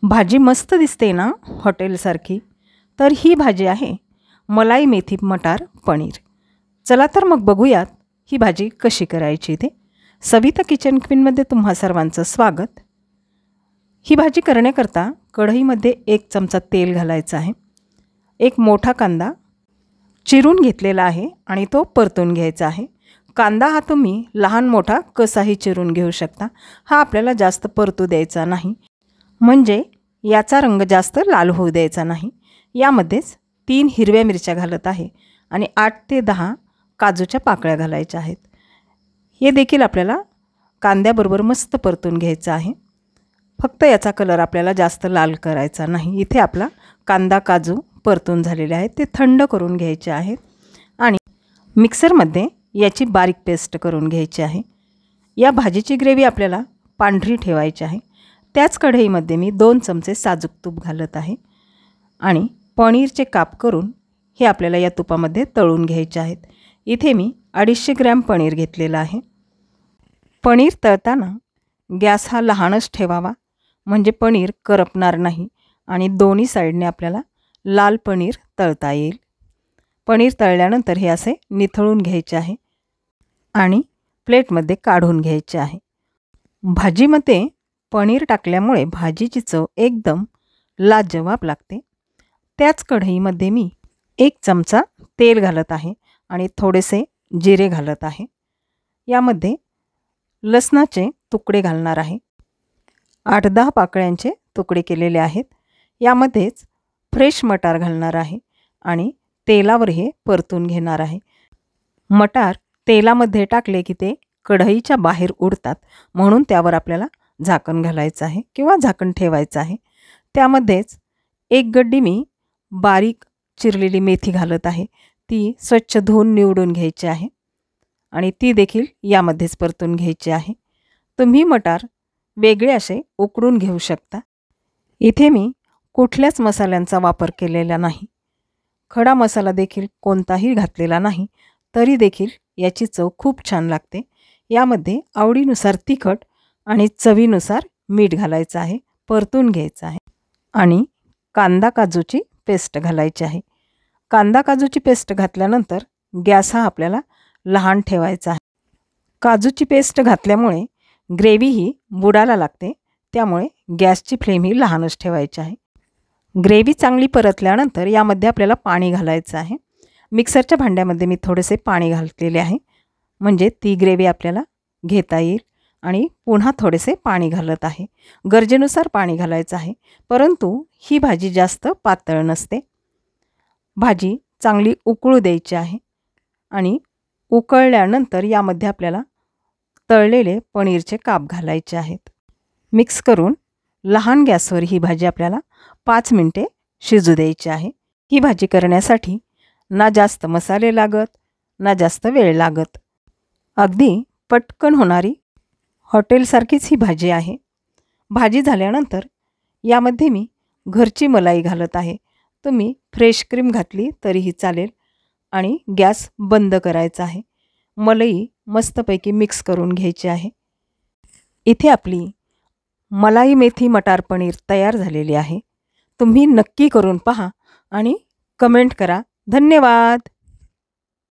भाजी मस्त दिसते ना हॉटेलसारखी। तर ही भाजी आहे मलाई मेथी मटार पनीर। चला तर मग बघूयात ही भाजी कशी करायची ते। सविता किचन क्वीनमध्ये तुम्हा सर्वांचं स्वागत। ही भाजी करण्याकरता कढईमध्ये 1 चमचा तेल घालायचं आहे। एक मोठा कांदा चिरून घेतलेला आहे आणि तो परतून घ्यायचा आहे। कांदा हा तुम्ही लहान मोठा कसाही चिरून घेऊ शकता। हा आपल्याला जास्त परतू द्यायचा नाही, म्हणजे याचा रंग जास्त लाल होऊ द्यायचा नाही। यामध्येच 3 हिरव्या मिरच्या घालत आहे आणि 8 ते 10 काजूच्या पाकळ्या घालायच्या आहेत। हे देखील आपल्याला कांद्याबरोबर मस्त परतून घ्यायचं आहे। फक्त याचा कलर आपल्याला जास्त लाल करायचा नाही। इथे आपला कांदा काजू परतून झालेले आहेत, ते थंड करून घ्यायचे आहेत आणि मिक्सरमध्ये याची बारीक पेस्ट करून घ्यायची आहे। या भाजीची ग्रेव्ही आपल्याला पांढरी ठेवायची आहे। त्याच कढईमध्ये मी 2 चमचे साजूक तूप घालत आहे आणि पनीरचे काप करून हे आपल्याला या तुपामध्ये तळून घ्यायचे आहेत। इथे मी 250 ग्रॅम पनीर घेतलेलं आहे। पनीर तळताना गॅस हा लहानच ठेवावा, म्हणजे पनीर करपणार नाही आणि दोन्ही साईडने आपल्याला लाल पनीर तळता येईल। पनीर तळल्यानंतर हे असे निथळून घ्यायचे आहे आणि प्लेटमध्ये काढून घ्यायचे आहे। भाजीमध्ये पनीर टाकल्यामुळे भाजीची चव एकदम लाजवाब लागते। त्याच कढईमध्ये मी 1 चमचा तेल घालत आहे आणि थोडेसे जिरे घालत आहे। यामध्ये लसणाचे तुकडे घालणार आहे। 8-10 पाकळ्यांचे तुकडे केलेले आहेत। यामध्येच फ्रेश मटार घालणार आहे आणि तेलावर हे परतून घेणार आहे। मटार तेलामध्ये टाकले की ते कढईच्या बाहेर उडतात, म्हणून त्यावर आपल्याला झाकण घालायचं आहे किंवा झाकण ठेवायचं आहे। त्यामध्येच 1 गड्डी मी बारीक चिरलेली मेथी घालत आहे। ती स्वच्छ धुवून निवडून घ्यायची आहे आणि ती देखील यामध्येच परतून घ्यायची आहे। तुम्ही मटार वेगळे असे उकडून घेऊ शकता। इथे मी कुठल्याच मसाल्यांचा वापर केलेला नाही, खडा मसाला देखील कोणताही घातलेला नाही, तरी देखील याची चव खूप छान लागते। यामध्ये आवडीनुसार तिखट आणि चवीनुसार मीठ घालायचं आहे, परतून घ्यायचं आहे आणि कांदा काजूची पेस्ट घालायची आहे। कांदा काजूची पेस्ट घातल्यानंतर गॅस हा आपल्याला लहान ठेवायचा आहे। काजूची पेस्ट घातल्यामुळे ग्रेव्ही ही बुडाला लागते, त्यामुळे गॅसची फ्लेम ही लहानच ठेवायची आहे। ग्रेव्ही चांगली परतल्यानंतर यामध्ये आपल्याला पाणी घालायचं आहे। मिक्सरच्या भांड्यामध्ये मी थोडेसे पाणी घातलेले आहे, म्हणजे ती ग्रेव्ही आपल्याला घेता येईल आणि पुन्हा थोडेसे पाणी घालत आहे। गरजेनुसार पाणी घालायचं आहे, परंतु ही भाजी जास्त पातळ नसते। भाजी चांगली उकळू द्यायची आहे आणि उकळल्यानंतर यामध्ये आपल्याला तळलेले पनीरचे काप घालायचे आहेत। मिक्स करून लहान गॅसवर ही भाजी आपल्याला 5 मिनिटे शिजू द्यायची आहे। ही भाजी करण्यासाठी ना जास्त मसाले लागत, ना जास्त वेळ लागत, अगदी पटकन होणारी हॉटेलसारखीच ही भाजी आहे। भाजी झाल्यानंतर यामध्ये मी घरची मलाई घालत आहे। तुम्ही फ्रेश क्रीम घातली तरीही चालेल आणि गॅस बंद करायचा आहे। मलाई मस्तपैकी मिक्स करून घ्यायची आहे। इथे आपली मलाई मेथी मटार पनीर तयार झालेली आहे। तुम्ही नक्की करून पहा आणि कमेंट करा। धन्यवाद।